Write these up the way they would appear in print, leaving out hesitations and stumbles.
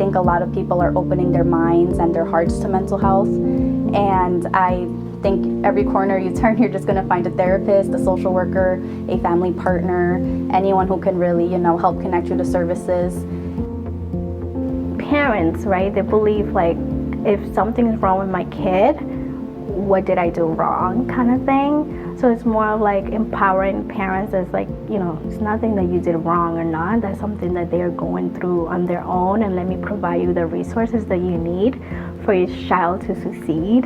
think a lot of people are opening their minds and their hearts to mental health. And I think every corner you turn, you're just going to find a therapist, a social worker, a family partner, anyone who can really, help connect you to services. Parents, right? They believe like, if something is wrong with my kid, what did I do wrong kind of thing. So it's more of like empowering parents. It's like, it's nothing that you did wrong or not. That's something that they're going through on their own, and let me provide you the resources that you need for your child to succeed.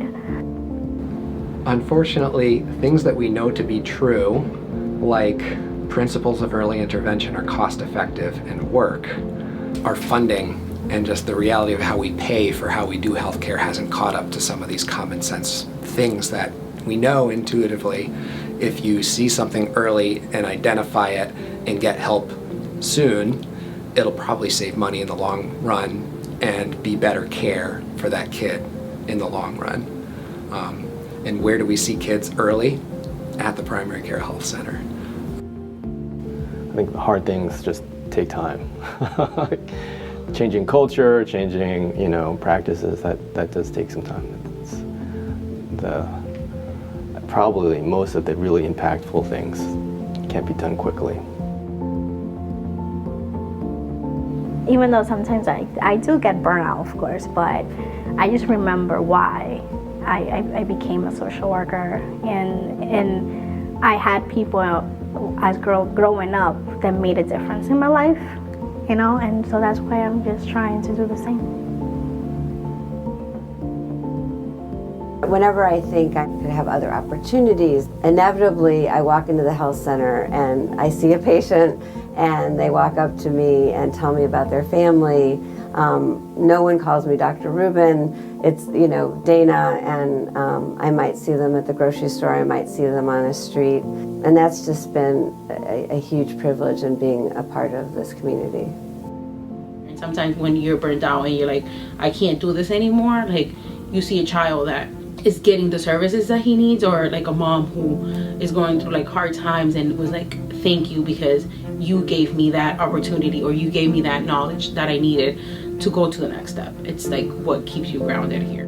Unfortunately, things that we know to be true, like principles of early intervention are cost effective and work, our funding and just the reality of how we pay for how we do healthcare hasn't caught up to some of these common sense things that we know intuitively. If you see something early and identify it and get help soon, it'll probably save money in the long run and be better care for that kid in the long run. And where do we see kids early? At the primary care health center. I think the hard things just take time. Changing culture, changing, practices, that does take some time. Probably most of the really impactful things can't be done quickly. Even though sometimes I do get burnout, of course, but I just remember why I became a social worker, and I had people as growing up that made a difference in my life, and so that's why I'm just trying to do the same. Whenever I think I could have other opportunities, inevitably I walk into the health center and I see a patient and they walk up to me and tell me about their family. No one calls me Dr. Rubin. It's, Dana, and I might see them at the grocery store, I might see them on the street. And that's just been a huge privilege in being a part of this community. Sometimes when you're burned out and you're like, I can't do this anymore, like you see a child that is getting the services that he needs, or like a mom who is going through like hard times and was like, thank you because you gave me that opportunity, or you gave me that knowledge that I needed to go to the next step. It's like what keeps you grounded here.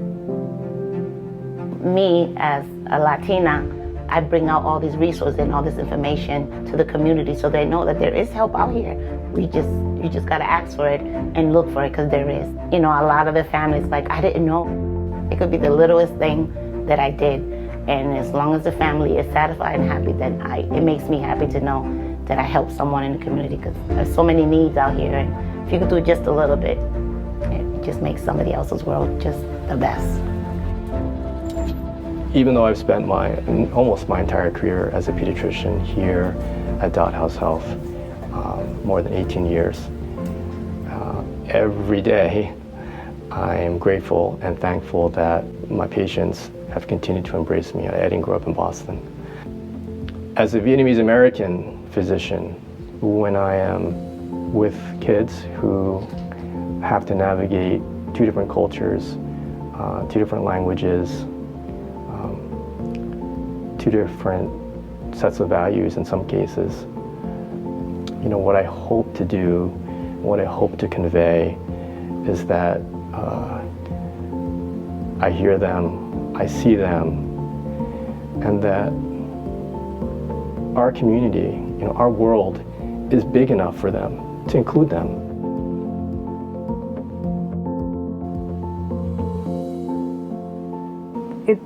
Me as a Latina, I bring out all these resources and all this information to the community so they know that there is help out here. You just gotta ask for it and look for it, because there is. A lot of the families like, I didn't know. It could be the littlest thing that I did, and as long as the family is satisfied and happy, then it makes me happy to know that I helped someone in the community, because there's so many needs out here, and if you could do just a little bit, it just makes somebody else's world just the best. Even though I've spent almost my entire career as a pediatrician here at Dot House Health, more than 18 years, every day I am grateful and thankful that my patients have continued to embrace me. I didn't grow up in Boston. As a Vietnamese American physician, when I am with kids who have to navigate two different cultures, two different languages, two different sets of values in some cases, what I hope to do, what I hope to convey is that I hear them, I see them, and that our community, our world is big enough for them, to include them.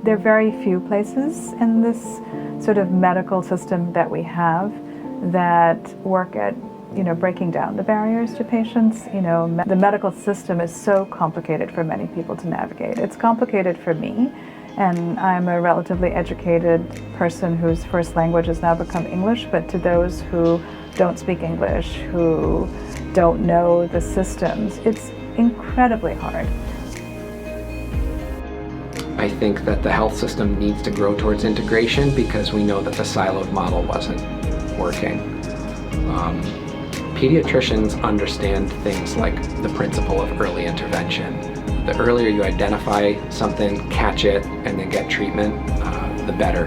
There are very few places in this sort of medical system that we have that work at breaking down the barriers to patients. The medical system is so complicated for many people to navigate. It's complicated for me, and I'm a relatively educated person whose first language has now become English, but to those who don't speak English, who don't know the systems, it's incredibly hard. I think that the health system needs to grow towards integration, because we know that the siloed model wasn't working. Pediatricians understand things like the principle of early intervention. The earlier you identify something, catch it, and then get treatment, the better